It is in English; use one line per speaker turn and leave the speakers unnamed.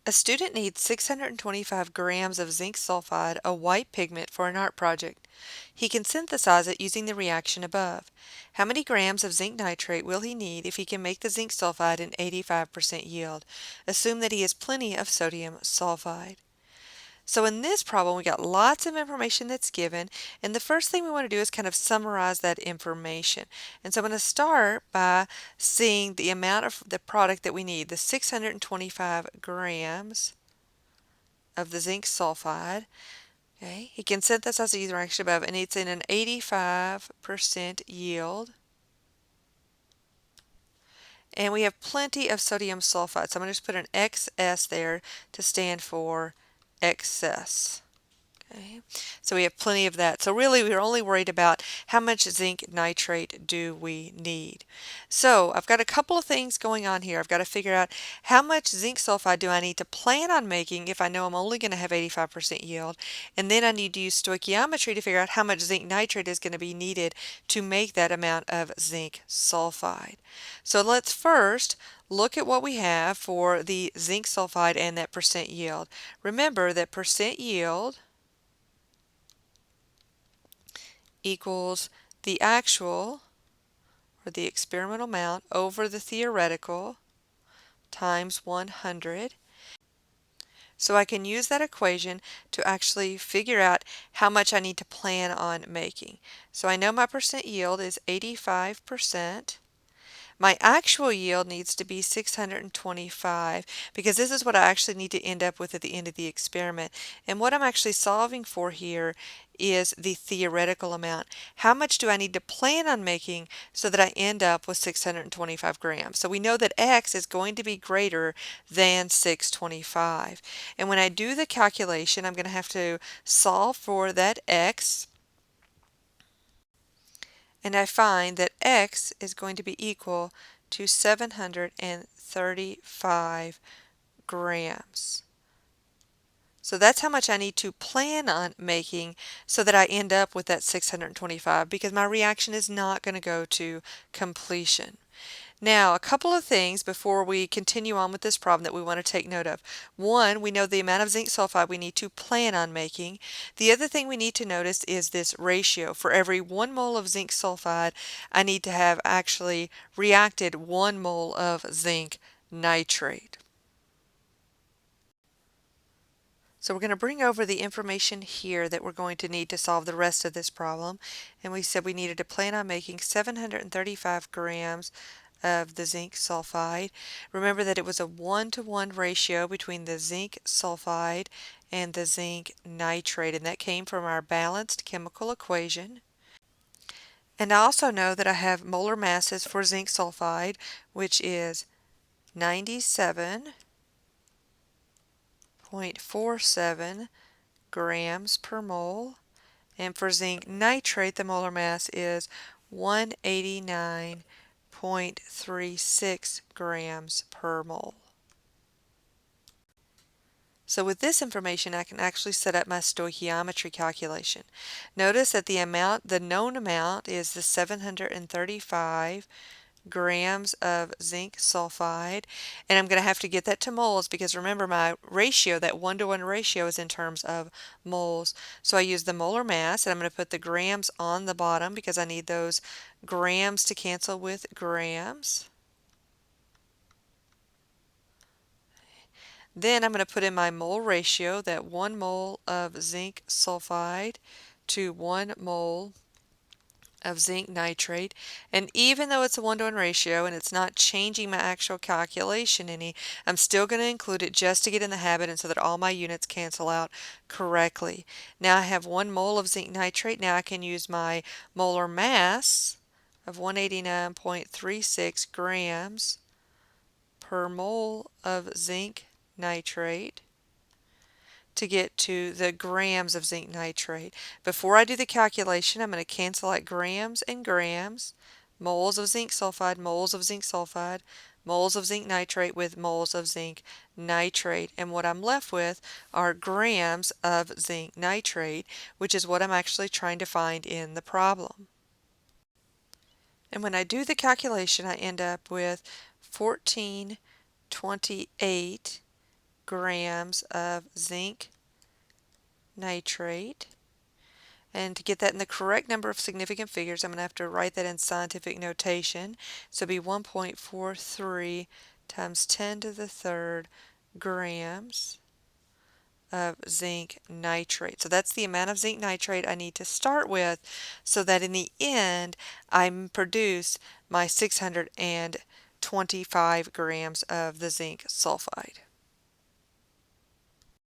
A student needs 625 grams of zinc sulfide, a white pigment, for an art project. He can synthesize it using the reaction above. How many grams of zinc nitrate will he need if he can make the zinc sulfide in 85% yield? Assume that he has plenty of sodium sulfide. So in this problem, we got lots of information that's given, and the first thing we want to do is kind of summarize that information. And so I'm going to start by seeing the amount of the product that we need, the 625 grams of the zinc sulfide. Okay, he can synthesize the reaction above, and it's in an 85% yield. And we have plenty of sodium sulfide, so I'm going to just put an XS there to stand for excess. Okay, so we have plenty of that. So really we're only worried about how much zinc nitrate do we need. So I've got a couple of things going on here. I've got to figure out how much zinc sulfide do I need to plan on making if I know I'm only going to have 85% yield. And then I need to use stoichiometry to figure out how much zinc nitrate is going to be needed to make that amount of zinc sulfide. So let's first look at what we have for the zinc sulfide and that percent yield. Remember that percent yield equals the actual, or the experimental amount, over the theoretical times 100. So I can use that equation to actually figure out how much I need to plan on making. So I know my percent yield is 85%. My actual yield needs to be 625 because this is what I actually need to end up with at the end of the experiment. And what I'm actually solving for here is the theoretical amount. How much do I need to plan on making so that I end up with 625 grams? So we know that X is going to be greater than 625. And when I do the calculation, I'm going to have to solve for that X. And I find that X is going to be equal to 735 grams. So that's how much I need to plan on making so that I end up with that 625 because my reaction is not going to go to completion. Now, a couple of things before we continue on with this problem that we want to take note of. One, we know the amount of zinc sulfide we need to plan on making. The other thing we need to notice is this ratio. For every 1 mole of zinc sulfide, I need to have actually reacted 1 mole of zinc nitrate. So we're going to bring over the information here that we're going to need to solve the rest of this problem. And we said we needed to plan on making 735 grams of the zinc sulfide. Remember that it was a 1-to-1 ratio between the zinc sulfide and the zinc nitrate, and that came from our balanced chemical equation. And I also know that I have molar masses for zinc sulfide, which is 97.47 grams per mole. And for zinc nitrate, the molar mass is 189.36 grams per mole. So with this information, I can actually set up my stoichiometry calculation. Notice that the known amount is the 735 grams of zinc sulfide, and I'm going to have to get that to moles because remember my ratio, that 1-to-1 ratio, is in terms of moles. So I use the molar mass, and I'm going to put the grams on the bottom because I need those grams to cancel with grams. Then I'm going to put in my mole ratio, that 1 mole of zinc sulfide to 1 mole of zinc nitrate. And even though it's a 1-to-1 ratio and it's not changing my actual calculation any, I'm still going to include it just to get in the habit and so that all my units cancel out correctly. Now I have 1 mole of zinc nitrate. Now I can use my molar mass of 189.36 grams per mole of zinc nitrate to get to the grams of zinc nitrate. Before I do the calculation, I'm going to cancel out grams and grams, moles of zinc sulfide, moles of zinc sulfide, moles of zinc nitrate with moles of zinc nitrate. And what I'm left with are grams of zinc nitrate, which is what I'm actually trying to find in the problem. And when I do the calculation, I end up with 1428 grams of zinc nitrate. And to get that in the correct number of significant figures, I'm going to have to write that in scientific notation. So it'll be 1.43 times 10 to the third grams of zinc nitrate. So that's the amount of zinc nitrate I need to start with so that in the end I produce my 625 grams of the zinc sulfide.